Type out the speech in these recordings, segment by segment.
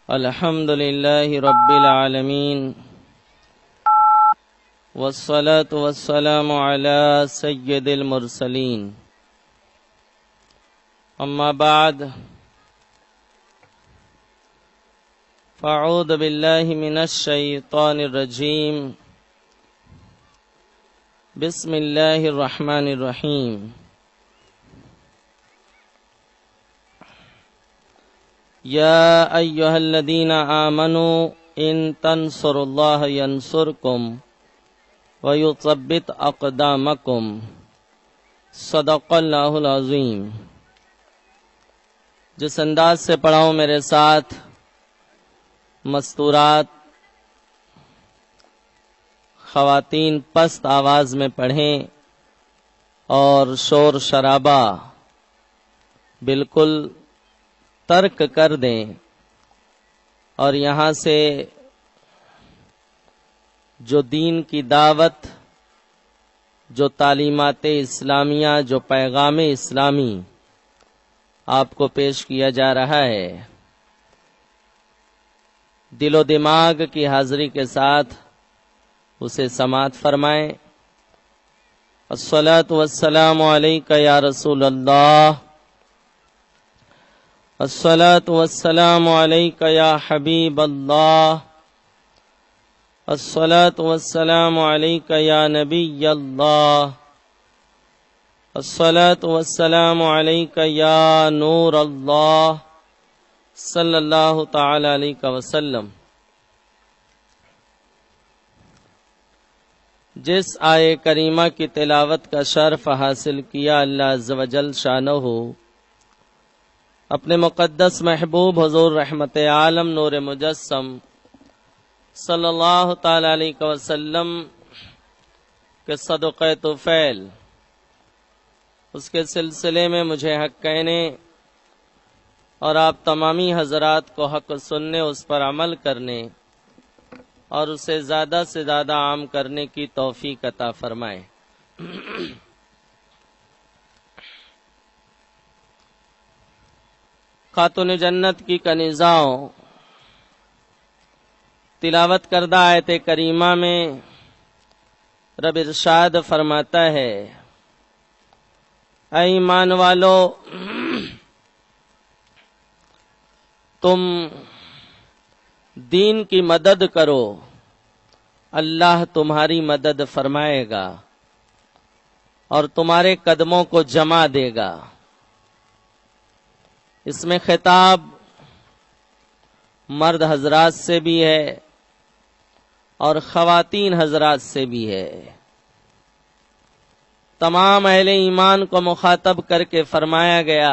الحمد لله رب العالمين والصلاة والسلام على سيد المرسلين أما بعد فأعوذ بالله من الشيطان الرجيم بسم الله الرحمن الرحيم يا أيها الذين آمنوا إن تنصروا الله ينصركم ويثبت أقدامكم صدق اللہ العظیم۔ جس انداز سے پڑھاؤں میرے ساتھ مستورات خواتین پست آواز میں پڑھیں اور شور شرابہ بالکل ترک کر دیں، اور یہاں سے جو دین کی دعوت، جو تعلیمات اسلامیہ، جو پیغام اسلامی آپ کو پیش کیا جا رہا ہے، دل و دماغ کی حاضری کے ساتھ اسے سماعت فرمائیں۔ الصلاۃ والسلام علیک یا رسول اللہ، الصلاۃ والسلام علیک یا حبیب اللہ، الصلاۃ والسلام علیک یا نبی اللہ، الصلاۃ والسلام علیک یا نور اللہ صلی اللہ تعالی علیہ وسلم۔ جس آیے کریمہ کی تلاوت کا شرف حاصل کیا اللہ عز و جل شانہ اپنے مقدس محبوب حضور رحمت عالم نور مجسم صلی اللہ تعالی علیہ وسلم کے صدقہ طفیل، اس کے سلسلے میں مجھے حق کہنے اور آپ تمامی حضرات کو حق سننے، اس پر عمل کرنے اور اسے زیادہ سے زیادہ عام کرنے کی توفیق عطا فرمائے۔ خاتون جنت کی کنیزاؤں، تلاوت کردہ آیت کریمہ میں رب ارشاد فرماتا ہے، اے ایمان والو، تم دین کی مدد کرو، اللہ تمہاری مدد فرمائے گا اور تمہارے قدموں کو جما دے گا۔ اس میں خطاب مرد حضرات سے بھی ہے اور خواتین حضرات سے بھی ہے۔ تمام اہل ایمان کو مخاطب کر کے فرمایا گیا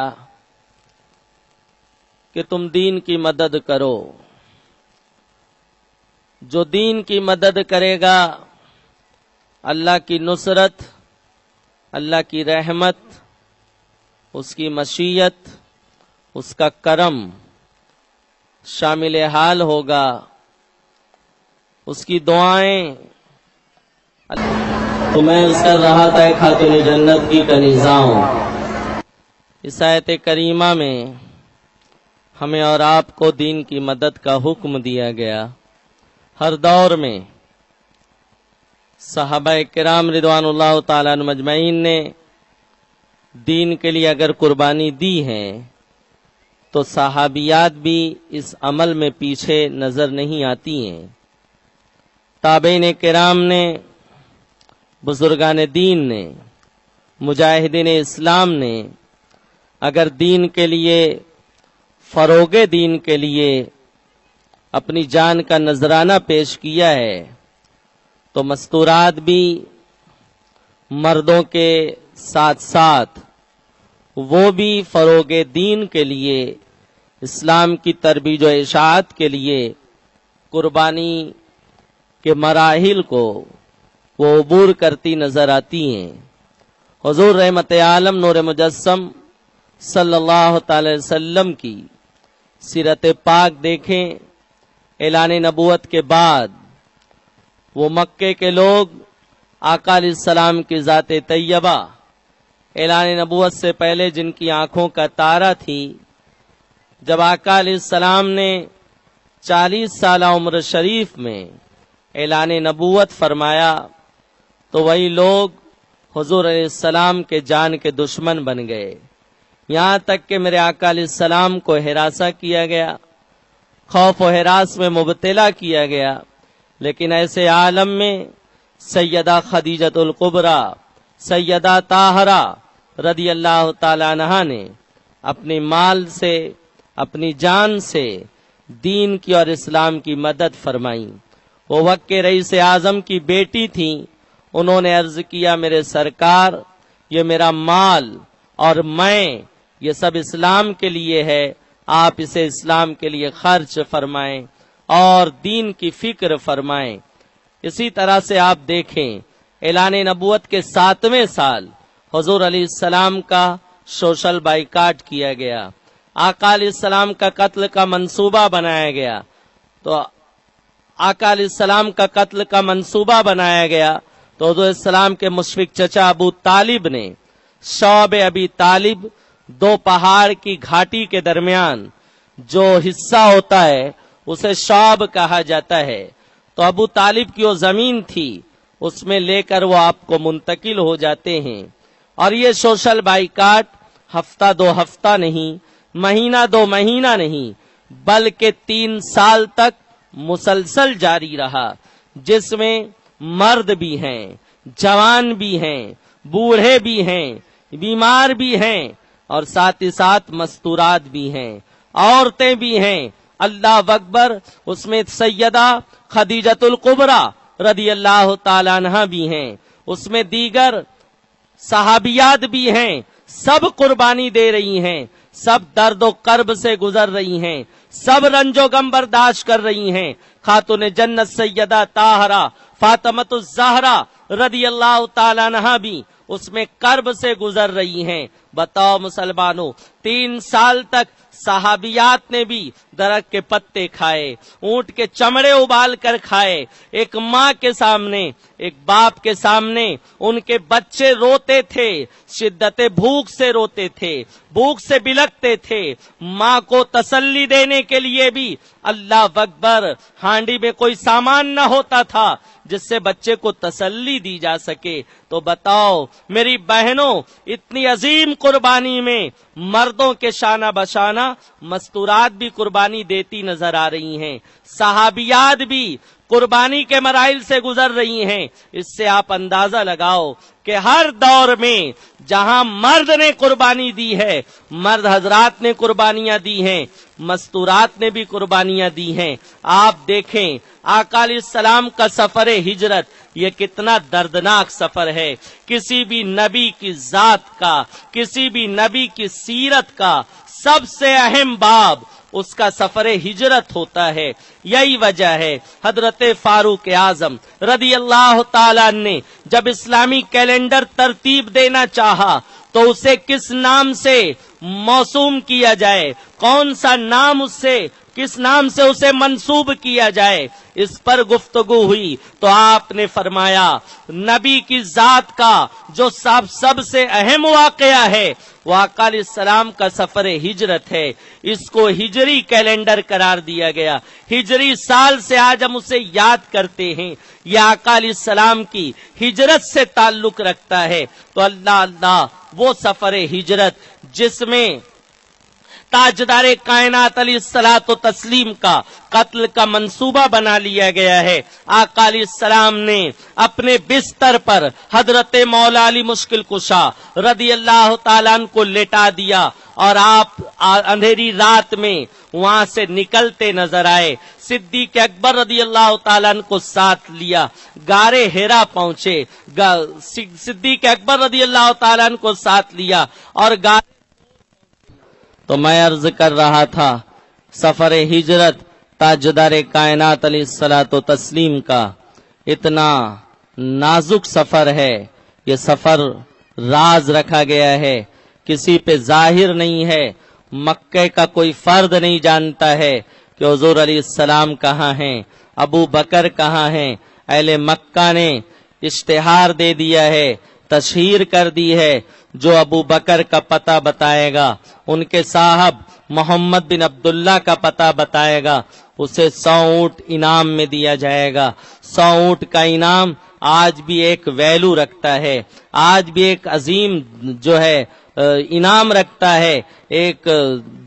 کہ تم دین کی مدد کرو۔ جو دین کی مدد کرے گا، اللہ کی نصرت، اللہ کی رحمت، اس کی مشیت، اس کا کرم شامل حال ہوگا، اس کی دعائیں۔ تو میں اس کر رہا تھا خاتون جنت کی کنیزاؤں، اس آیت کریمہ میں ہمیں اور آپ کو دین کی مدد کا حکم دیا گیا۔ ہر دور میں صحابہ کرام رضوان اللہ تعالیٰ عنہ مجمعین نے دین کے لیے اگر قربانی دی ہے تو صحابیات بھی اس عمل میں پیچھے نظر نہیں آتی ہیں۔ تابعین کرام نے، بزرگان دین نے، مجاہدین اسلام نے اگر دین کے لیے، فروغ دین کے لیے اپنی جان کا نذرانہ پیش کیا ہے تو مستورات بھی مردوں کے ساتھ ساتھ وہ بھی فروغ دین کے لیے، اسلام کی ترویج و اشاعت کے لیے قربانی کے مراحل کو وہ عبور کرتی نظر آتی ہیں۔ حضور رحمت عالم نور مجسم صلی اللہ تعالی وسلم کی سیرت پاک دیکھیں۔ اعلان نبوت کے بعد وہ مکے کے لوگ آقا علیہ السلام کی ذات طیبہ، اعلان نبوت سے پہلے جن کی آنکھوں کا تارا تھی، جب آقا علیہ السلام نے 40 سالہ عمر شریف میں اعلان نبوت فرمایا تو وہی لوگ حضور علیہ السلام کے جان کے دشمن بن گئے، یہاں تک کہ میرے آقا علیہ السلام کو ہراساں کیا گیا، خوف و ہراس میں مبتلا کیا گیا۔ لیکن ایسے عالم میں سیدہ خدیجۃ الکبریٰ سیدہ طاہرہ رضی اللہ تعالی عنہا نے اپنے مال سے اپنی جان سے دین کی اور اسلام کی مدد فرمائی۔ وہ وقت کے رئیس اعظم کی بیٹی تھیں، انہوں نے عرض کیا میرے سرکار یہ میرا مال اور میں یہ سب اسلام کے لیے ہے، آپ اسے اسلام کے لیے خرچ فرمائیں اور دین کی فکر فرمائیں۔ اسی طرح سے آپ دیکھیں اعلان نبوت کے 7ویں سال حضور علیہ السلام کا سوشل بائیکاٹ کیا گیا، آقا علیہ السلام کا قتل کا منصوبہ بنایا گیا۔ تو آقا علیہ السلام کا قتل کا منصوبہ بنایا گیا تو حضور السلام کے مشفق چچا ابو طالب نے شعب ابی طالب، 2 پہاڑ کی گھاٹی کے درمیان جو حصہ ہوتا ہے اسے شعب کہا جاتا ہے، تو ابو طالب کی وہ زمین تھی، اس میں لے کر وہ آپ کو منتقل ہو جاتے ہیں۔ اور یہ سوشل بائیکاٹ ہفتہ 2 ہفتہ نہیں، مہینہ 2 مہینہ نہیں، بلکہ 3 سال تک مسلسل جاری رہا، جس میں مرد بھی ہیں، جوان بھی ہیں، بوڑھے بھی ہیں، بیمار بھی ہیں، اور ساتھ ہی ساتھ مستورات بھی ہیں، عورتیں بھی ہیں۔ اللہ اکبر، اس میں سیدہ خدیجۃ الکبریٰ رضی اللہ تعالی عنہا بھی ہیں، اس میں دیگر صحابیات بھی ہیں، سب قربانی دے رہی ہیں، سب درد و کرب سے گزر رہی ہیں، سب رنج و غم برداشت کر رہی ہیں۔ خاتون جنت سیدہ طاہرہ فاطمۃ الزہرا رضی اللہ تعالی عنہا بھی اس میں کرب سے گزر رہی ہیں۔ بتاؤ مسلمانوں، 3 سال تک صحابیات نے بھی درخت کے پتے کھائے، اونٹ کے چمڑے ابال کر کھائے، ایک ماں کے سامنے، ایک باپ کے سامنے ان کے بچے روتے تھے، شدت بھوک سے روتے تھے، بھوک سے بلکتے تھے، ماں کو تسلی دینے کے لیے بھی اللہ اکبر ہانڈی میں کوئی سامان نہ ہوتا تھا جس سے بچے کو تسلی دی جا سکے۔ تو بتاؤ میری بہنوں، اتنی عظیم قربانی میں مردوں کے شانہ بشانہ مستورات بھی قربانی دیتی نظر آ رہی ہیں، صحابیات بھی قربانی کے مراحل سے گزر رہی ہیں۔ اس سے آپ اندازہ لگاؤ کہ ہر دور میں جہاں مرد نے قربانی دی ہے، مرد حضرات نے قربانیاں دی ہیں، مستورات نے بھی قربانیاں دی ہیں۔ آپ دیکھیں آقا علیہ السلام کا سفر ہجرت، یہ کتنا دردناک سفر ہے۔ کسی بھی نبی کی ذات کا، کسی بھی نبی کی سیرت کا سب سے اہم باب اس کا سفر ہجرت ہوتا ہے۔ یہی وجہ ہے حضرت فاروق اعظم رضی اللہ تعالیٰ نے جب اسلامی کیلنڈر ترتیب دینا چاہا تو اسے کس نام سے موسوم کیا جائے، کون سا نام اس سے، کس نام سے اسے منسوب کیا جائے، اس پر گفتگو ہوئی تو آپ نے فرمایا نبی کی ذات کا جو سب سے اہم واقعہ ہے وہ آقا علیہ السلام کا سفر ہجرت ہے۔ اس کو ہجری کیلنڈر قرار دیا گیا، ہجری سال سے آج ہم اسے یاد کرتے ہیں، یہ آقا علیہ السلام کی ہجرت سے تعلق رکھتا ہے۔ تو اللہ وہ سفر ہجرت جس میں تاجدار کائنات علیہ الصلوۃ والتسلیم کا قتل کا منصوبہ بنا لیا گیا ہے۔ آقا علیہ السلام نے اپنے بستر پر حضرت مولا علی مشکل کشا رضی اللہ تعالیٰ عنہ کو لٹا دیا اور آپ اندھیری رات میں وہاں سے نکلتے نظر آئے۔ صدیق اکبر رضی اللہ تعالیٰ عنہ کو ساتھ لیا، غار حرا پہنچے، صدیق اکبر رضی اللہ تعالیٰ عنہ کو ساتھ لیا اور تو میں عرض کر رہا تھا سفر ہجرت تاجدار کائنات علیہ الصلوۃ والتسلیم کا اتنا نازک سفر ہے، یہ سفر راز رکھا گیا ہے، کسی پہ ظاہر نہیں ہے، مکے کا کوئی فرد نہیں جانتا ہے کہ حضور علیہ السلام کہاں ہیں، ابو بکر کہاں ہیں۔ اہل مکہ نے اشتہار دے دیا ہے، تشہیر کر دی ہے، جو ابو بکر کا پتہ بتائے گا ان کے صاحب محمد بن عبداللہ کا پتہ بتائے گا اسے 100 اونٹ انعام میں دیا جائے گا۔ 100 اونٹ کا انعام آج بھی ایک ویلو رکھتا ہے، آج بھی ایک عظیم جو ہے انعام رکھتا ہے، ایک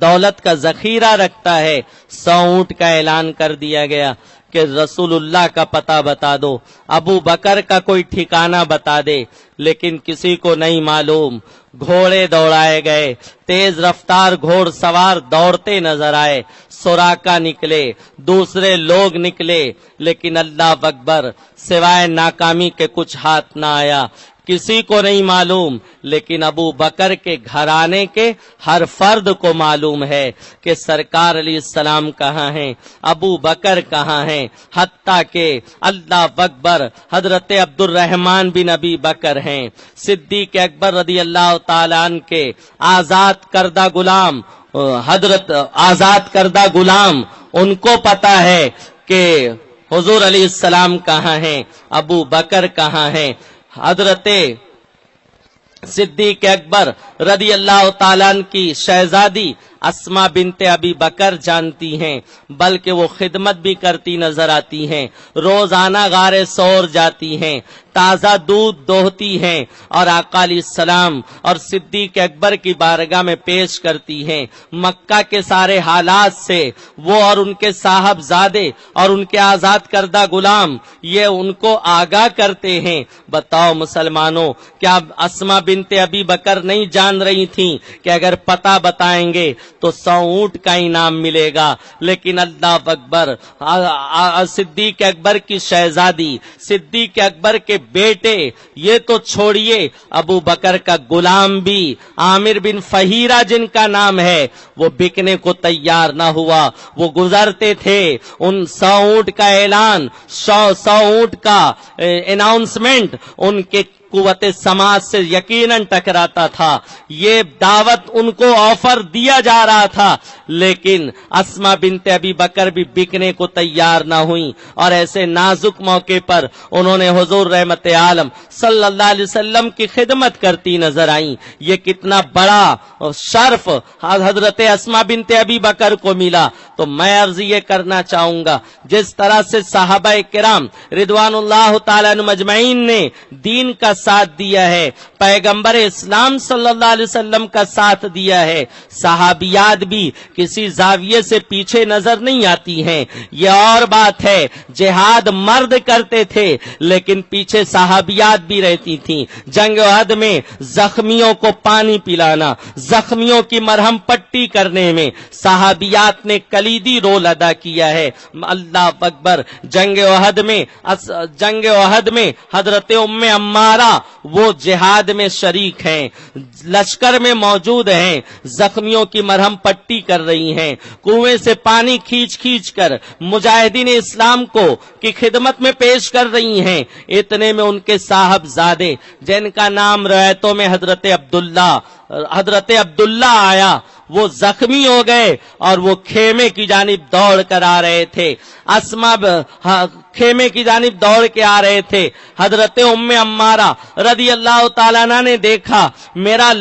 دولت کا ذخیرہ رکھتا ہے۔ 100 اونٹ کا اعلان کر دیا گیا کہ رسول اللہ کا پتہ بتا دو، ابو بکر کا کوئی ٹھکانہ بتا دے، لیکن کسی کو نہیں معلوم۔ گھوڑے دوڑائے گئے، تیز رفتار گھوڑ سوار دوڑتے نظر آئے، سوراقا نکلے، دوسرے لوگ نکلے، لیکن اللہ اکبر سوائے ناکامی کے کچھ ہاتھ نہ آیا۔ کسی کو نہیں معلوم، لیکن ابو بکر کے گھرانے کے ہر فرد کو معلوم ہے کہ سرکار علیہ السلام کہاں ہیں، ابو بکر کہاں ہیں، حتیٰ کہ اللہ اکبر حضرت عبد الرحمن بن ابی بکر ہیں، صدیق اکبر رضی اللہ تعالیٰ عنہ کے آزاد کردہ غلام، حضرت آزاد کردہ غلام، ان کو پتا ہے کہ حضور علیہ السلام کہاں ہیں، ابو بکر کہاں ہیں۔ حضرت صدیق اکبر رضی اللہ تعالیٰ عنہ کی شہزادی اسما بنت ابی بکر جانتی ہیں، بلکہ وہ خدمت بھی کرتی نظر آتی ہیں، روزانہ غار ثور جاتی ہیں، تازہ دودھ دوہتی ہیں اور آقا علیہ السلام اور صدیق اکبر کی بارگاہ میں پیش کرتی ہیں۔ مکہ کے سارے حالات سے وہ اور ان کے صاحبزادے اور ان کے آزاد کردہ غلام یہ ان کو آگاہ کرتے ہیں۔ بتاؤ مسلمانوں، کیا اسما بنت ابی بکر نہیں جان رہی تھیں کہ اگر پتہ بتائیں گے تو 100 اونٹ کا انعام ملے گا؟ لیکن اللہ اکبر صدیق اکبر کی شہزادی، صدیق اکبر کے بیٹے، یہ تو چھوڑیے، ابو بکر کا غلام بھی عامر بن فہیرہ جن کا نام ہے، وہ بکنے کو تیار نہ ہوا۔ وہ گزرتے تھے، ان 100 اونٹ کا اعلان، 100 اونٹ کا اناؤنسمنٹ ان کے قوت سماعت سے یقیناً ٹکراتا تھا۔ یہ دعوت ان کو آفر دیا جا رہا تھا، لیکن اسما بنت ابی بکر بھی بکنے کو تیار نہ ہوئی، اور ایسے نازک موقع پر انہوں نے حضور رحمت عالم صلی اللہ علیہ وسلم کی خدمت کرتی نظر آئیں۔ یہ کتنا بڑا شرف حضرت اسما بنت ابی بکر کو ملا۔ تو میں عرض یہ کرنا چاہوں گا، جس طرح سے صحابہ کرام رضوان اللہ تعالیٰ عنہم اجمعین نے دین کا ساتھ دیا ہے، پیغمبر اسلام صلی اللہ علیہ وسلم کا ساتھ دیا ہے، صحابیات بھی کسی زاویے سے پیچھے نظر نہیں آتی ہیں۔ یہ اور بات ہے، جہاد مرد کرتے تھے لیکن پیچھے صحابیات بھی رہتی تھیں۔ جنگ احد میں زخمیوں کو پانی پلانا، زخمیوں کی مرہم پٹی کرنے میں صحابیات نے کلیدی رول ادا کیا ہے۔ اللہ اکبر، جنگ احد میں حضرت ام عمارہ وہ جہاد میں شریک ہیں، لشکر میں موجود ہیں، زخمیوں کی مرہم پٹی کر رہی ہیں، کنویں سے پانی کھینچ کر مجاہدین اسلام کو کی خدمت میں پیش کر رہی ہیں۔ اتنے میں ان کے صاحبزادے جن کا نام روایتوں میں حضرت عبداللہ آیا، وہ زخمی ہو گئے اور وہ خیمے کی جانب دوڑ کر آ رہے تھے۔ اسما خیمے کی جانب دوڑ کے آ رہے تھے۔ حضرت ام عمارہ رضی اللہ تعالیٰ عنہ نے دیکھا میرا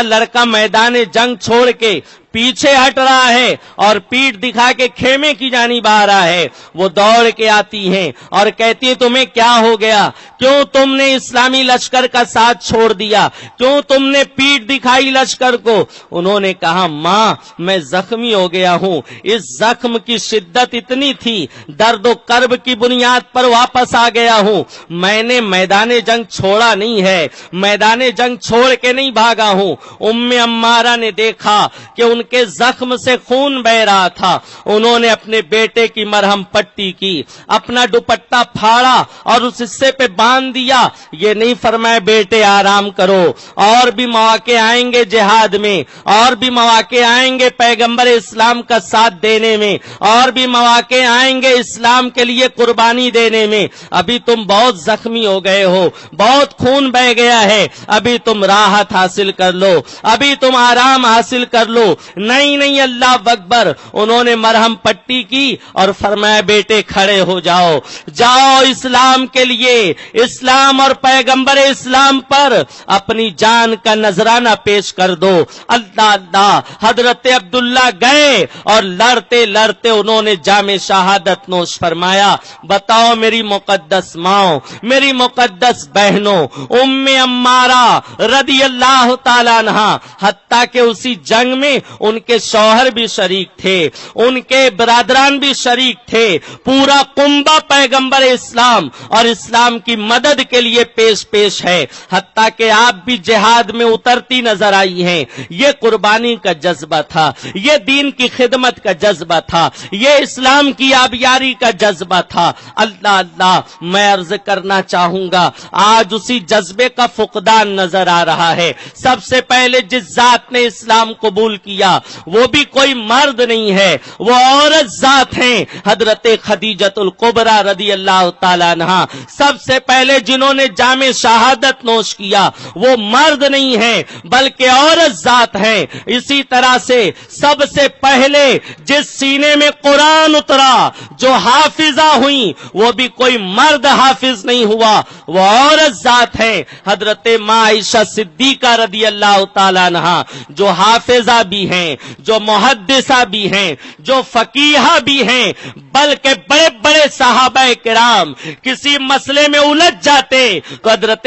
لڑکا میدان جنگ چھوڑ کے پیچھے ہٹ رہا ہے اور پیٹھ دکھا کے خیمے کی جانب آ رہا ہے۔ وہ دوڑ کے آتی ہیں اور کہتی ہیں تمہیں کیا ہو گیا؟ کیوں تم نے اسلامی لشکر کا ساتھ چھوڑ دیا؟ کیوں تم نے پیٹھ دکھائی لشکر کو؟ انہوں نے کہا ماں میں زخمی ہو گیا ہوں، اس زخم کی شدت اتنی تھی، درد و کرب کی بنیاد پر واپس آ گیا ہوں، میں نے میدان جنگ چھوڑا نہیں ہے، میدان جنگ چھوڑ کے نہیں بھاگا ہوں۔ ام عمارہ نے دیکھا کہ ان کے زخم سے خون بہ رہا تھا، انہوں نے اپنے بیٹے کی مرہم پٹی کی، اپنا دوپٹہ پھاڑا اور اس حصے پہ باندھ دیا۔ یہ نہیں فرمایا بیٹے آرام کرو، اور بھی مواقع آئیں گے جہاد میں، اور بھی مواقع آئیں گے پیغمبر اسلام کا ساتھ دینے میں، اور بھی مواقع آئیں گے اس اسلام کے لیے قربانی دینے میں ابھی تم بہت زخمی ہو گئے ہو، بہت خون بہ گیا ہے، ابھی تم راحت حاصل کر لو، ابھی تم آرام حاصل کر لو۔ نہیں نہیں، اللہ اکبر، انہوں نے مرہم پٹی کی اور فرمایا بیٹے کھڑے ہو جاؤ، جاؤ اسلام کے لیے، اسلام اور پیغمبر اسلام پر اپنی جان کا نذرانہ پیش کر دو۔ اللہ اللہ، حضرت عبداللہ گئے اور لڑتے لڑتے انہوں نے جام شہادت نوش فرمایا۔ بتاؤ میری مقدس ماں، میری مقدس بہنوں، ام عمارہ رضی اللہ تعالیٰ عنہ، حتیٰ کہ اسی جنگ میں ان کے شوہر بھی شریک تھے، ان کے برادران بھی شریک تھے، پورا کنبہ پیغمبر اسلام اور اسلام کی مدد کے لیے پیش ہے، حتیٰ کہ آپ بھی جہاد میں اترتی نظر آئی ہیں۔ یہ قربانی کا جذبہ تھا، یہ دین کی خدمت کا جذبہ تھا، یہ اسلام کی آبیاری کا جذبہ تھا۔ اللہ اللہ، میں عرض کرنا چاہوں گا آج اسی جذبے کا فقدان نظر آ رہا ہے۔ سب سے پہلے جس ذات نے اسلام قبول کیا وہ بھی کوئی مرد نہیں ہے، وہ عورت ذات ہیں، حضرت خدیجۃ الکبریٰ رضی اللہ تعالیٰ عنہ۔ سب سے پہلے جنہوں نے جام شہادت نوش کیا وہ مرد نہیں ہے بلکہ عورت ذات ہیں۔ اسی طرح سے سب سے پہلے جس سینے میں قرآن اترا، جو حافظہ ہوئی، وہ بھی کوئی مرد حافظ نہیں ہوا، وہ عورت ذات ہے، حضرت ماں عائشہ صدیقہ رضی اللہ تعالیٰ عنہ، جو حافظہ بھی ہیں، جو محدثہ بھی ہیں، جو فقیہہ بھی ہیں، بلکہ بڑے بڑے صحابہ کرام کسی مسئلے میں الجھ جاتے تو حضرت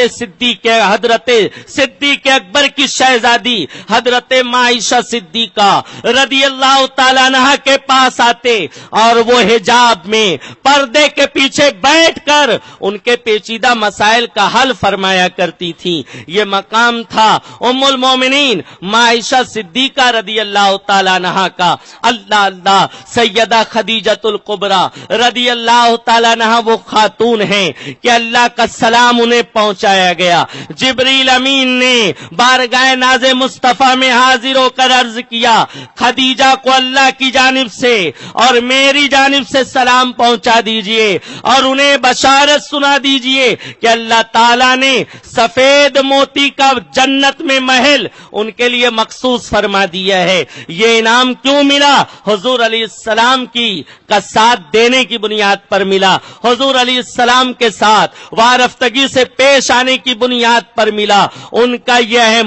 صدیق اکبر کی شہزادی حضرت ماں عائشہ صدیقہ رضی اللہ تعالیٰ عنہ کے پاس آتے اور وہ حجاب میں پردے کے پیچھے بیٹھ کر ان کے پیچیدہ مسائل کا حل فرمایا کرتی تھی۔ یہ مقام تھا ام المومنین ماں عائشہ صدیقہ رضی اللہ تعالیٰ عنہ کا۔ اللہ اللہ، سیدہ خدیجۃ الکبریٰ رضی اللہ تعالیٰ عنہ وہ خاتون ہیں کہ اللہ کا سلام انہیں پہنچایا گیا۔ جبریل امین نے بارگاہ ناز مصطفیٰ میں حاضر ہو کر عرض کیا، خدیجہ کو اللہ کی جانب سے اور میری جانب سے سلام پہنچا دیجئے اور انہیں بشارت سنا دیجئے کہ اللہ تعالیٰ نے سفید موتی کا جنت میں محل ان کے لیے مخصوص فرما دیا ہے۔ یہ انعام کیوں ملا؟ حضور علیہ السلام کا ساتھ دینے کی بنیاد پر ملا، حضور علیہ السلام کے ساتھ وارفتگی سے پیش آنے کی بنیاد پر ملا۔ ان کا یہ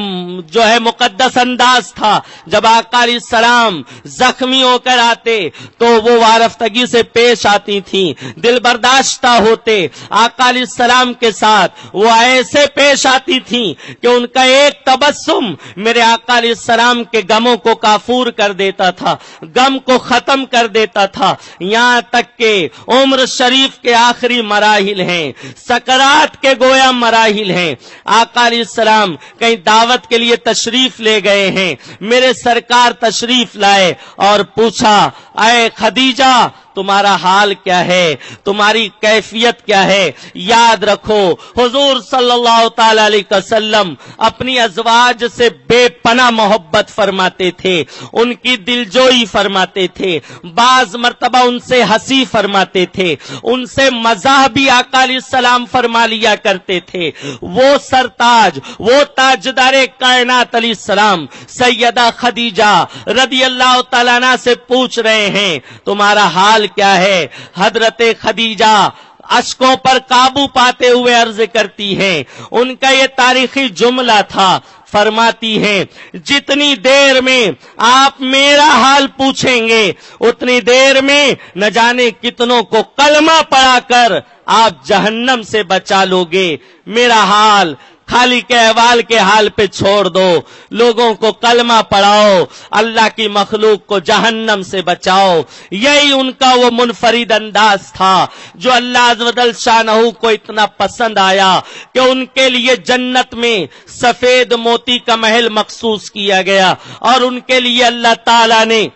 جو ہے مقدس انداز تھا، جب آقا علیہ السلام زخمی ہو کر آتے تو وہ وارفتگی سے پیش آتی تھیں، دل برداشتہ ہوتے، آقا علیہ السلام کے ساتھ وہ ایسے پیش آتی تھیں کہ ان کا ایک تبسم میرے آقا علیہ السلام کے غموں کو کافور کر دیتا تھا، غم کو ختم کر دیتا تھا۔ یہاں تک کہ عمر شریف کے آخری مراحل ہیں، سکرات کے گویا مراحل ہیں، آقا علیہ السلام کہیں دعوت کے لیے تشریف لے گئے ہیں، میرے سرکار تشریف لائے اور پوچھا، اے خدیجہ تمہارا حال کیا ہے، تمہاری کیفیت کیا ہے؟ یاد رکھو حضور صلی اللہ تعالی علیہ وسلم اپنی ازواج سے بے پناہ محبت فرماتے تھے، ان کی دلجوئی فرماتے تھے، بعض مرتبہ ان سے ہنسی فرماتے تھے، ان سے مزاح بھی آقا علیہ السلام فرما لیا کرتے تھے۔ وہ سرتاج، وہ تاجدار کائنات علیہ السلام سیدہ خدیجہ رضی اللہ تعالیٰ عنہ سے پوچھ رہے ہیں تمہارا حال کیا ہے؟ حضرت خدیجہ اشکوں پر قابو پاتے ہوئے عرض کرتی ہیں، ان کا یہ تاریخی جملہ تھا، فرماتی ہیں جتنی دیر میں آپ میرا حال پوچھیں گے اتنی دیر میں نہ جانے کتنوں کو کلمہ پڑھا کر آپ جہنم سے بچا لو گے۔ میرا حال خالی کے احوال کے حال پہ چھوڑ دو، لوگوں کو کلمہ پڑھاؤ، اللہ کی مخلوق کو جہنم سے بچاؤ۔ یہی ان کا وہ منفرد انداز تھا جو اللہ عز و جل شانہ کو اتنا پسند آیا کہ ان کے لیے جنت میں سفید موتی کا محل مخصوص کیا گیا اور ان کے لیے اللہ تعالی نے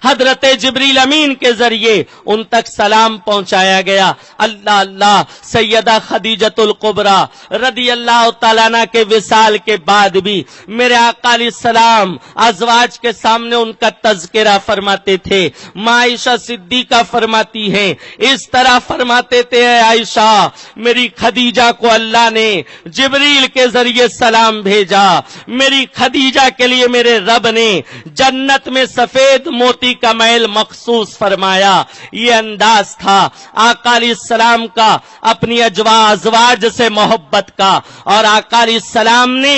حضرت جبریل امین کے ذریعے ان تک سلام پہنچایا گیا۔ اللہ اللہ، سیدہ خدیجۃ الکبریٰ رضی اللہ تعالیٰ عنہ کے وصال کے بعد بھی میرے آقا علیہ السلام ازواج کے سامنے ان کا تذکرہ فرماتے تھے۔ ماں عائشہ صدیقہ فرماتی ہیں، اس طرح فرماتے تھے، اے عائشہ، میری خدیجہ کو اللہ نے جبریل کے ذریعے سلام بھیجا، میری خدیجہ کے لیے میرے رب نے جنت میں سفید موتی کا محل مخصوص فرمایا۔ یہ انداز تھا آقا علیہ السلام کا اپنی ازواج سے محبت کا، اور آقا علیہ السلام نے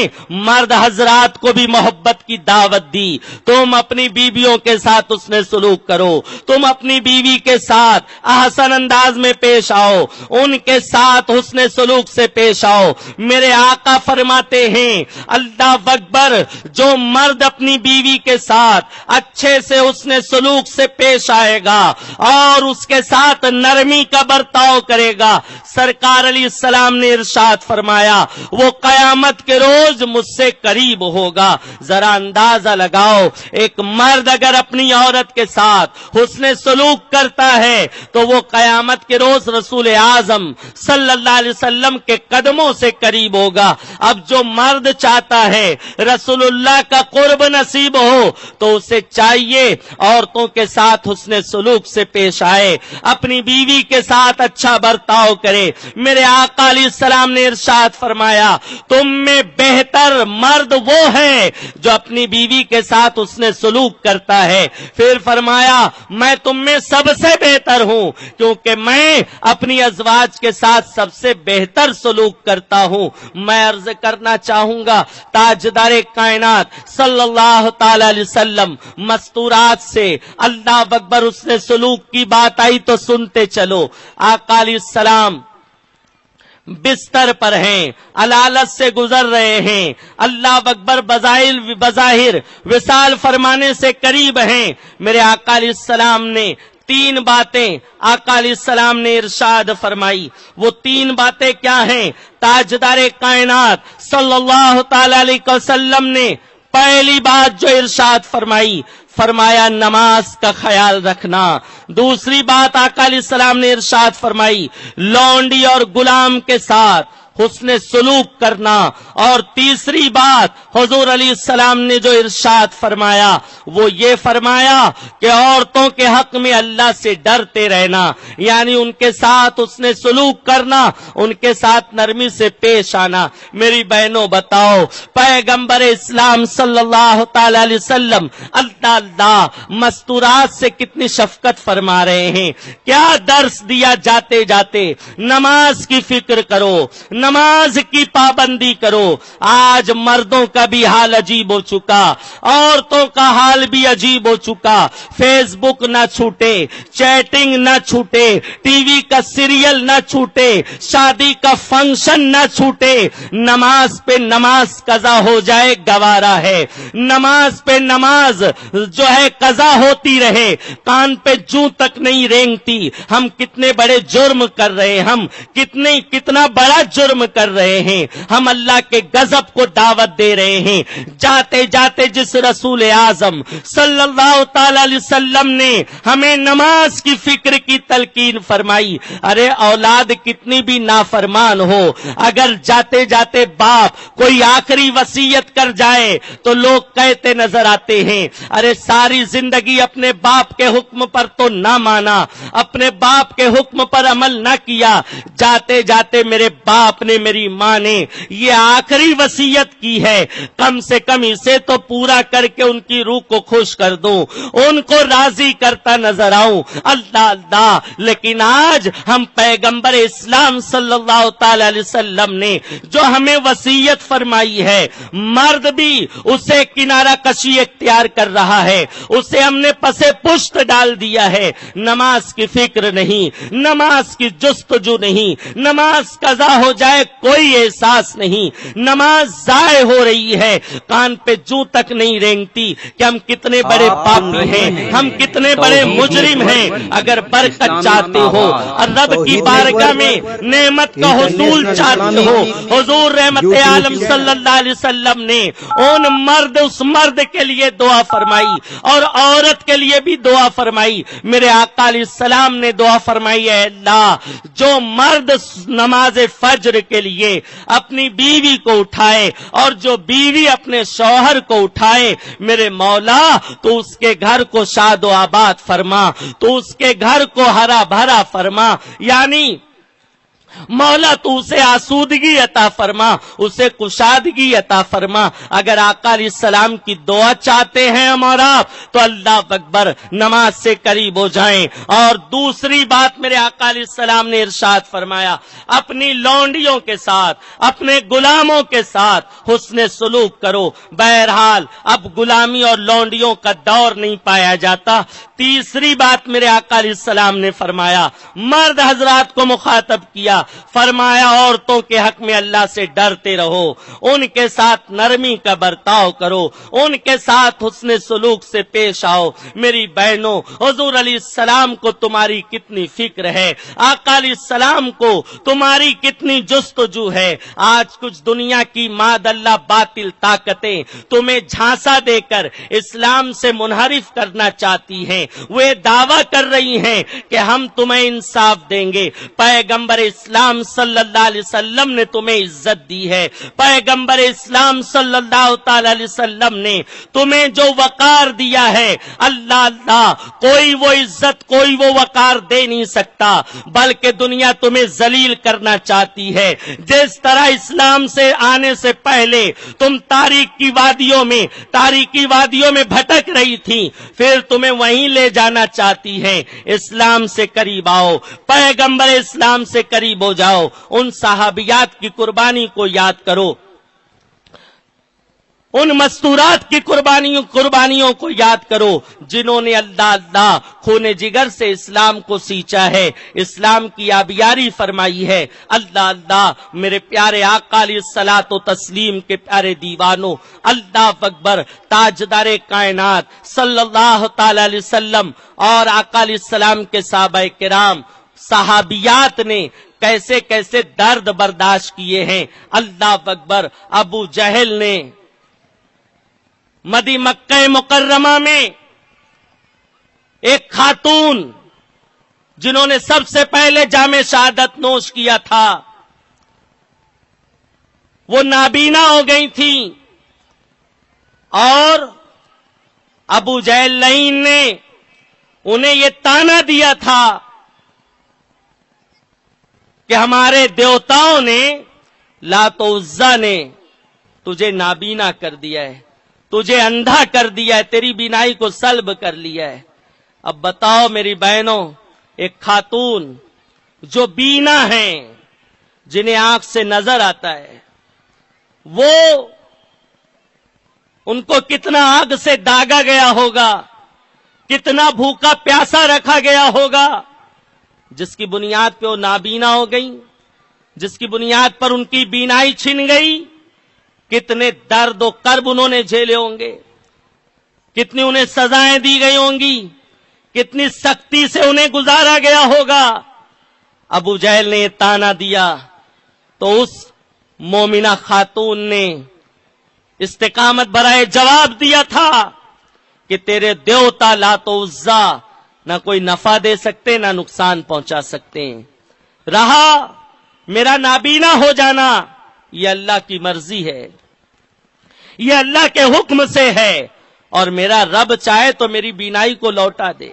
مرد حضرات کو بھی محبت کی دعوت دی۔ تم اپنی بیویوں کے ساتھ اس نے سلوک کرو، تم اپنی بیوی کے ساتھ احسن انداز میں پیش آؤ، ان کے ساتھ حسن سلوک سے پیش آؤ۔ میرے آقا فرماتے ہیں، اللہ اکبر، جو مرد اپنی بیوی کے ساتھ اچھے سے حسن سلوک سے پیش آئے گا اور اس کے ساتھ نرمی کا برتاؤ کرے گا، سرکار علیہ السلام نے ارشاد فرمایا وہ قیامت کے روز مجھ سے قریب ہوگا۔ ذرا اندازہ لگاؤ، ایک مرد اگر اپنی عورت کے ساتھ حسن سلوک کرتا ہے تو وہ قیامت کے روز رسول اعظم صلی اللہ علیہ وسلم کے قدموں سے قریب ہوگا۔ اب جو مرد چاہتا ہے رسول اللہ کا قرب نصیب ہو تو اسے چاہیے عورتوں کے ساتھ حسن سلوک سے پیش آئے، اپنی بیوی کے ساتھ اچھا برتاؤ کرے۔ میرے آقا علیہ السلام نے ارشاد فرمایا، تم میں بہتر مرد وہ ہے جو اپنی بیوی کے ساتھ حسن سلوک کرتا ہے۔ پھر فرمایا، میں تم میں سب سے بہتر ہوں کیونکہ میں اپنی ازواج کے ساتھ سب سے بہتر سلوک کرتا ہوں۔ میں عرض کرنا چاہوں گا، تاجدار کائنات صلی اللہ تعالی علیہ وسلم مستورات سے اللہ اکبر اس نے سلوک کی بات آئی تو سنتے چلو۔ آقا علیہ السلام بستر پر ہیں، علالت سے گزر رہے ہیں، اللہ اکبر، بظاہر وصال فرمانے سے قریب ہیں۔ میرے آقا علیہ السلام نے تین باتیں آقا علیہ السلام نے ارشاد فرمائی۔ وہ تین باتیں کیا ہیں؟ تاجدار کائنات صلی اللہ تعالی علیہ وسلم نے پہلی بات جو ارشاد فرمایا نماز کا خیال رکھنا۔ دوسری بات آقا علیہ السلام نے ارشاد فرمائی لونڈی اور غلام کے ساتھ حسن سلوک کرنا۔ اور تیسری بات حضور علیہ السلام نے جو ارشاد فرمایا وہ یہ فرمایا کہ عورتوں کے حق میں اللہ سے ڈرتے رہنا، یعنی ان کے ساتھ حسن سلوک کرنا، ان کے ساتھ نرمی سے پیش آنا۔ میری بہنوں بتاؤ، پیغمبر اسلام صلی اللہ تعالی علیہ وسلم اللہ مستورات سے کتنی شفقت فرما رہے ہیں۔ کیا درس دیا جاتے جاتے، نماز کی فکر کرو، نماز کی پابندی کرو۔ آج مردوں کا بھی حال عجیب ہو چکا، عورتوں کا حال بھی عجیب ہو چکا۔ فیس بک نہ چھوٹے، چیٹنگ نہ چھوٹے، ٹی وی کا سیریل نہ چھوٹے، شادی کا فنکشن نہ چھوٹے۔ نماز پہ نماز قضا ہو جائے گوارا ہے، نماز پہ نماز جو ہے قضا ہوتی رہے، کان پہ جوں تک نہیں رینگتی۔ ہم کتنے بڑے جرم کر رہے، ہم کتنا بڑا جرم کر رہے ہیں، ہم اللہ کے غضب کو دعوت دے رہے ہیں۔ جاتے جاتے جس رسول اعظم صلی اللہ تعالی علیہ وسلم نے ہمیں نماز کی فکر کی تلقین فرمائی، ارے اولاد کتنی بھی نافرمان ہو، اگر جاتے جاتے باپ کوئی آخری وصیت کر جائے تو لوگ کہتے نظر آتے ہیں، ارے ساری زندگی اپنے باپ کے حکم پر تو نہ مانا، اپنے باپ کے حکم پر عمل نہ کیا، جاتے جاتے میرے باپ نے، میری ماں نے یہ آخری وصیت کی ہے، کم سے کم اسے تو پورا کر کے ان کی روح کو خوش کر دوں، ان کو راضی کرتا نظر آؤں۔ اللہ اللہ، لیکن آج ہم پیغمبر اسلام صلی اللہ تعالی علیہ وسلم نے جو ہمیں وصیت فرمائی ہے، مرد بھی اسے کنارہ کشی اختیار کر رہا ہے، اسے ہم نے پسے پشت ڈال دیا ہے۔ نماز کی فکر نہیں، نماز کی جستجو نہیں، نماز قضا ہو جائے لائق کوئی احساس نہیں، نماز ضائع ہو رہی ہے، کان پہ جوں تک نہیں رینگتی کہ ہم کتنے بڑے پاپی ہیں، ہم کتنے بڑے مجرم ہیں۔ اگر برکت چاہتے ہو اور رب کی بارگاہ میں نعمت کا حصول چاہتے ہو، حضور رحمت عالم صلی اللہ علیہ وسلم نے اس مرد کے لیے دعا فرمائی اور عورت کے لیے بھی دعا فرمائی۔ میرے آقا علیہ السلام نے دعا فرمائی، اے اللہ جو مرد نماز فجر کے لیے اپنی بیوی کو اٹھائے اور جو بیوی اپنے شوہر کو اٹھائے، میرے مولا تو اس کے گھر کو شاد و آباد فرما، تو اس کے گھر کو ہرا بھرا فرما، یعنی مولا تو اسے آسودگی عطا فرما، اسے کشادگی عطا فرما۔ اگر آقا علیہ السلام کی دعا چاہتے ہیں ہم اور آپ تو اللہ اکبر نماز سے قریب ہو جائیں۔ اور دوسری بات میرے آقا علیہ السلام نے ارشاد فرمایا، اپنی لونڈیوں کے ساتھ، اپنے غلاموں کے ساتھ حسن سلوک کرو۔ بہرحال اب غلامی اور لونڈیوں کا دور نہیں پایا جاتا۔ تیسری بات میرے آقا علیہ السلام نے فرمایا، مرد حضرات کو مخاطب کیا، فرمایا عورتوں کے حق میں اللہ سے ڈرتے رہو، ان کے ساتھ نرمی کا برتاؤ کرو، ان کے ساتھ حسن سلوک سے پیش آؤ۔ میری بہنوں، حضور علیہ السلام کو تمہاری کتنی فکر ہے، آقا علیہ السلام کو تمہاری کتنی جستجو ہے۔ آج کچھ دنیا کی ماد اللہ باطل طاقتیں تمہیں جھانسا دے کر اسلام سے منحرف کرنا چاہتی ہیں۔ وہ دعویٰ کر رہی ہیں کہ ہم تمہیں انصاف دیں گے۔ پیغمبر اسلام صلی اللہ علیہ وسلم نے تمہیں عزت دی ہے، پیغمبر اسلام صلی اللہ تعالی علیہ وسلم نے تمہیں جو وقار دیا ہے، اللہ کوئی وہ عزت، کوئی وہ وقار دے نہیں سکتا، بلکہ دنیا تمہیں ذلیل کرنا چاہتی ہے۔ جس طرح اسلام سے آنے سے پہلے تم تاریکی وادیوں میں بھٹک رہی تھی، پھر تمہیں وہیں لے جانا چاہتی ہے۔ اسلام سے قریب آؤ، پیغمبر اسلام سے قریب ہو جاؤ، ان صحابیات کی قربانی کو یاد کرو، ان مستورات کی قربانیوں کو یاد کرو، جنہوں نے اللہ خون جگر سے اسلام کو سینچا ہے، اسلام کی آبیاری فرمائی ہے۔ اللہ میرے پیارے آقا علیہ الصلوۃ و تسلیم کے پیارے دیوانوں، اللہ اکبر، تاجدار کائنات صلی اللہ تعالی علیہ وسلم اور آقا علیہ السلام کے صحابہ کرام، صحابیات نے کیسے کیسے درد برداشت کیے ہیں۔ اللہ اکبر، ابو جہل نے مکہ مکرمہ میں ایک خاتون جنہوں نے سب سے پہلے جام شہادت نوش کیا تھا، وہ نابینا ہو گئی تھیں، اور ابو جہل لعین نے انہیں یہ طعنہ دیا تھا کہ ہمارے دیوتاؤں نے، لات و عزا نے تجھے نابینا کر دیا ہے، تجھے اندھا کر دیا ہے، تیری بینائی کو سلب کر لیا ہے۔ اب بتاؤ میری بہنوں، ایک خاتون جو بینا ہیں، جنہیں آنکھ سے نظر آتا ہے، وہ ان کو کتنا آگ سے داغا گیا ہوگا، کتنا بھوکا پیاسا رکھا گیا ہوگا، جس کی بنیاد پہ وہ نابینا ہو گئی، جس کی بنیاد پر ان کی بینائی چھن گئی۔ کتنے درد و کرب انہوں نے جھیلے ہوں گے، کتنی انہیں سزائیں دی گئی ہوں گی، کتنی سختی سے انہیں گزارا گیا ہوگا۔ ابو جہل نے یہ طعنہ دیا تو اس مومنہ خاتون نے استقامت برائے جواب دیا تھا کہ تیرے دیوتا لات و عزا نہ کوئی نفع دے سکتے، نہ نقصان پہنچا سکتے ہیں۔ رہا میرا نابینا ہو جانا، یہ اللہ کی مرضی ہے، یہ اللہ کے حکم سے ہے، اور میرا رب چاہے تو میری بینائی کو لوٹا دے،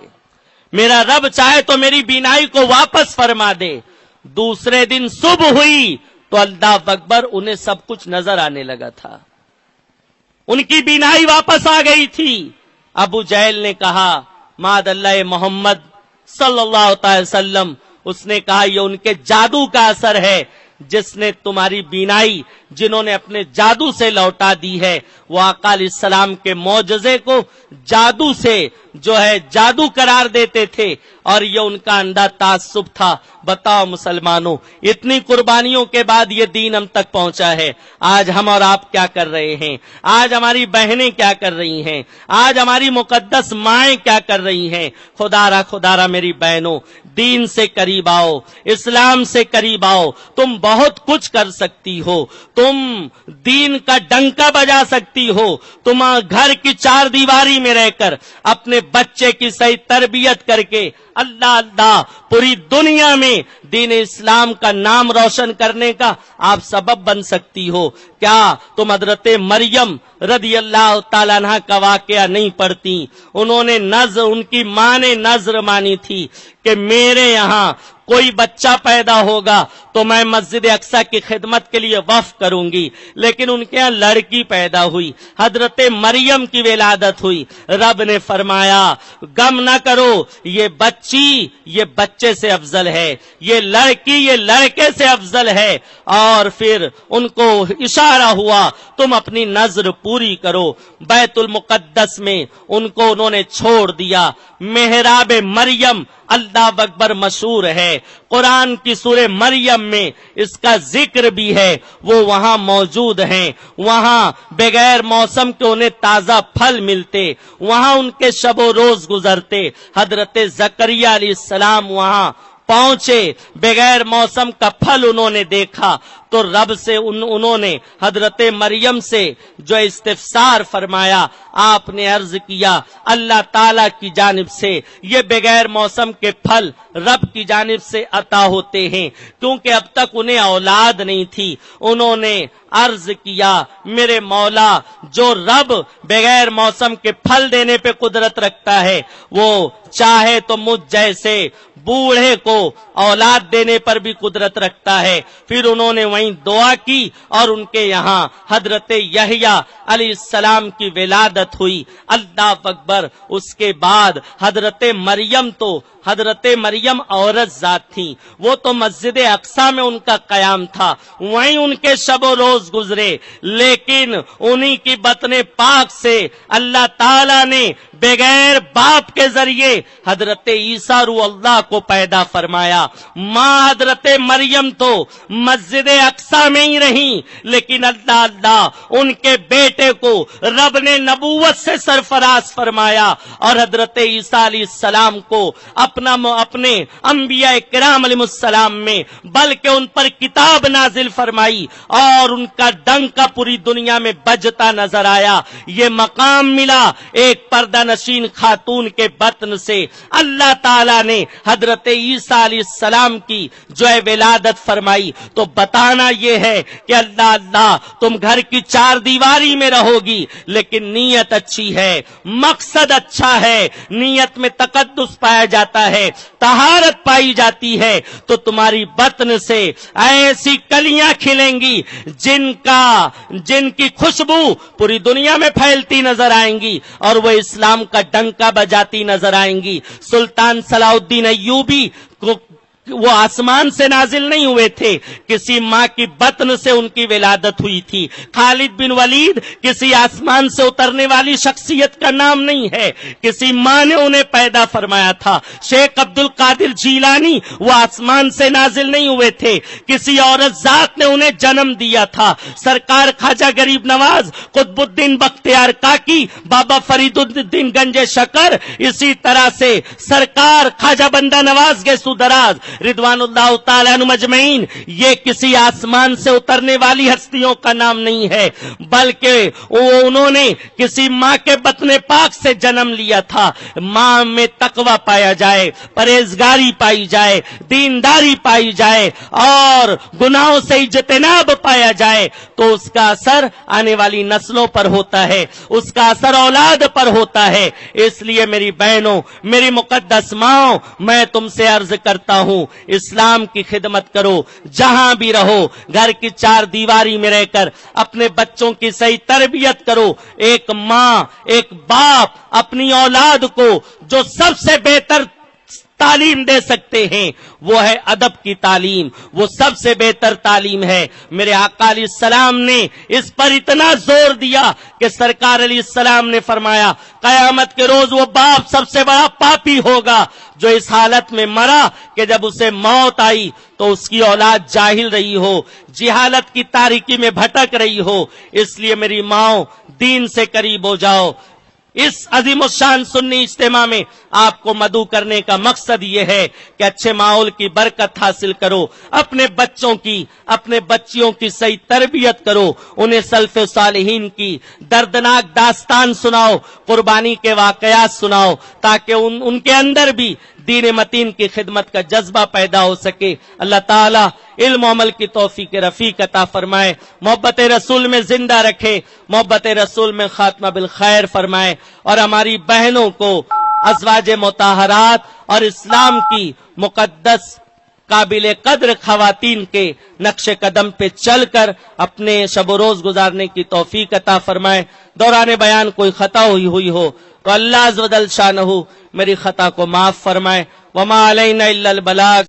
میرا رب چاہے تو میری بینائی کو واپس فرما دے۔ دوسرے دن صبح ہوئی تو اللہ اکبر، انہیں سب کچھ نظر آنے لگا تھا، ان کی بینائی واپس آ گئی تھی۔ ابو جہل نے کہا ماد اللہ محمد صلی اللہ تعالی وسلم، اس نے کہا یہ ان کے جادو کا اثر ہے، جس نے تمہاری بینائی جنہوں نے اپنے جادو سے لوٹا دی ہے، وہ آقا علیہ السلام کے معجزے کو جادو سے جو ہے جادو قرار دیتے تھے، اور یہ ان کا اندھا تعصب تھا۔ بتاؤ مسلمانوں، اتنی قربانیوں کے بعد یہ دین ہم تک پہنچا ہے۔ آج ہم اور آپ کیا کر رہے ہیں؟ آج ہماری بہنیں کیا کر رہی ہیں؟ آج ہماری مقدس مائیں کیا کر رہی ہیں؟ خدا را میری بہنوں، دین سے قریب آؤ، اسلام سے قریب آؤ۔ تم بہت کچھ کر سکتی ہو، تم دین کا ڈنکا بجا سکتی ہو، تم گھر کی چار دیواری میں رہ کر اپنے بچے کی صحیح تربیت کر کے اللہ پوری دنیا میں دین اسلام کا نام روشن کرنے کا آپ سبب بن سکتی ہو۔ کیا تم حضرت مریم رضی اللہ تعالیٰ عنہ کا واقعہ نہیں پڑھتی؟ انہوں نے ان کی ماں نے نذر مانی تھی کہ میرے یہاں کوئی بچہ پیدا ہوگا تو میں مسجد اقصی کی خدمت کے لیے وقف کروں گی، لیکن ان کے یہاں لڑکی پیدا ہوئی، حضرت مریم کی ولادت ہوئی۔ رب نے فرمایا غم نہ کرو، یہ بچی یہ بچے سے افضل ہے، یہ لڑکی یہ لڑکے سے افضل ہے۔ اور پھر ان کو اشارہ ہوا تم اپنی نذر پوری کرو۔ بیت المقدس میں ان کو انہوں نے چھوڑ دیا۔ محراب مریم اللہ اکبر مشہور ہے، قرآن کی سورہ مریم میں اس کا ذکر بھی ہے، وہ وہاں موجود ہیں۔ وہاں بغیر موسم کے انہیں تازہ پھل ملتے، وہاں ان کے شب و روز گزرتے۔ حضرت زکریا علیہ السلام وہاں پہنچے، بغیر موسم کا پھل انہوں نے دیکھا تو رب سے انہوں نے حضرت مریم سے جو استفسار فرمایا، آپ نے عرض کیا اللہ تعالی کی جانب سے یہ بغیر موسم کے پھل رب کی جانب سے عطا ہوتے ہیں، کیونکہ اب تک انہیں اولاد نہیں تھی۔ انہوں نے عرض کیا میرے مولا، جو رب بغیر موسم کے پھل دینے پہ قدرت رکھتا ہے، وہ چاہے تو مجھ جیسے بوڑھے کو اولاد دینے پر بھی قدرت رکھتا ہے۔ پھر انہوں نے وہیں دعا کی اور ان کے یہاں حضرت یحییٰ علیہ السلام کی ولادت ہوئی۔ اللہ اکبر۔ اس کے بعد حضرت مریم عورت ذات تھی، وہ تو مسجد اقصی میں ان کا قیام تھا، وہیں ان کے شب و روز گزرے، لیکن انہی کی بطن پاک سے اللہ تعالی نے بغیر باپ کے ذریعے حضرت عیسیٰ روح اللہ کو پیدا فرمایا۔ ماں حضرت مریم تو مسجد اقصی میں ہی رہیں، لیکن اللہ ان کے بیٹے کو رب نے نبوت سے سرفراز فرمایا اور حضرت عیسیٰ علیہ السلام کو اپنے انبیاء کرام علیہ السلام میں بلکہ ان پر کتاب نازل فرمائی اور ان کا ڈنکا پوری دنیا میں بجتا نظر آیا۔ یہ مقام ملا ایک پردہ نشین خاتون کے بطن سے۔ اللہ تعالی نے حضرت عیسیٰ علیہ السلام کی جو ہے ولادت فرمائی۔ تو بتانا یہ ہے کہ اللہ تم گھر کی چار دیواری میں رہو گی، لیکن نیت اچھی ہے، مقصد اچھا ہے، نیت میں تقدس پایا جاتا ہے، طہارت پائی جاتی ہے، تو تمہاری بطن سے ایسی کلیاں کھلیں گی جن کی خوشبو پوری دنیا میں پھیلتی نظر آئیں گی اور وہ اسلام کا ڈنکا بجاتی نظر آئیں گی۔ سلطان صلاح الدین ایوبی کو وہ آسمان سے نازل نہیں ہوئے تھے، کسی ماں کی بطن سے ان کی ولادت ہوئی تھی۔ خالد بن ولید کسی آسمان سے اترنے والی شخصیت کا نام نہیں ہے، کسی ماں نے انہیں پیدا فرمایا تھا۔ شیخ عبد القادر جیلانی وہ آسمان سے نازل نہیں ہوئے تھے، کسی عورت ذات نے انہیں جنم دیا تھا۔ سرکار خواجہ غریب نواز، قطب الدین بختیار کاکی، بابا فرید الدین گنج شکر، اسی طرح سے سرکار خواجہ بندہ نواز کے سودراز رضوان اللہ تعالیٰ عنہ مجمعین، یہ کسی آسمان سے اترنے والی ہستیوں کا نام نہیں ہے، بلکہ انہوں نے کسی ماں کے بطن پاک سے جنم لیا تھا۔ ماں میں تقوی پایا جائے، پرہیزگاری پائی جائے، دینداری پائی جائے اور گناہوں سے اجتناب پایا جائے تو اس کا اثر آنے والی نسلوں پر ہوتا ہے، اس کا اثر اولاد پر ہوتا ہے۔ اس لیے میری بہنوں، میری مقدس ماں، میں تم سے عرض کرتا ہوں اسلام کی خدمت کرو، جہاں بھی رہو، گھر کی چار دیواری میں رہ کر اپنے بچوں کی صحیح تربیت کرو۔ ایک ماں ایک باپ اپنی اولاد کو جو سب سے بہتر تعلیم دے سکتے ہیں وہ ہے ادب کی تعلیم، وہ سب سے بہتر تعلیم ہے۔ میرے آقا علیہ السلام نے اس پر اتنا زور دیا کہ سرکار علیہ السلام نے فرمایا قیامت کے روز وہ باپ سب سے بڑا پاپی ہوگا جو اس حالت میں مرا کہ جب اسے موت آئی تو اس کی اولاد جاہل رہی ہو، جہالت کی تاریکی میں بھٹک رہی ہو۔ اس لیے میری ماؤں دین سے قریب ہو جاؤ۔ اس عظیم الشان سنی اجتماع میں آپ کو مدعو کرنے کا مقصد یہ ہے کہ اچھے ماحول کی برکت حاصل کرو، اپنے بچوں کی، اپنے بچیوں کی صحیح تربیت کرو، انہیں سلف صالحین کی دردناک داستان سناؤ، قربانی کے واقعات سناؤ، تاکہ ان کے اندر بھی دین متین کی خدمت کا جذبہ پیدا ہو سکے۔ اللہ تعالی علم و عمل کی توفیق رفیق عطا فرمائے، محبت رسول میں زندہ رکھے، محبت رسول میں خاتمہ بالخیر فرمائے، اور ہماری بہنوں کو ازواج مطہرات اور اسلام کی مقدس قابل قدر خواتین کے نقش قدم پہ چل کر اپنے شب و روز گزارنے کی توفیق عطا فرمائے۔ دوران بیان کوئی خطا ہوئی ہو تو اللہ عز و جل شانہ میری خطا کو معاف فرمائے۔ وما علینا الا البلاغ۔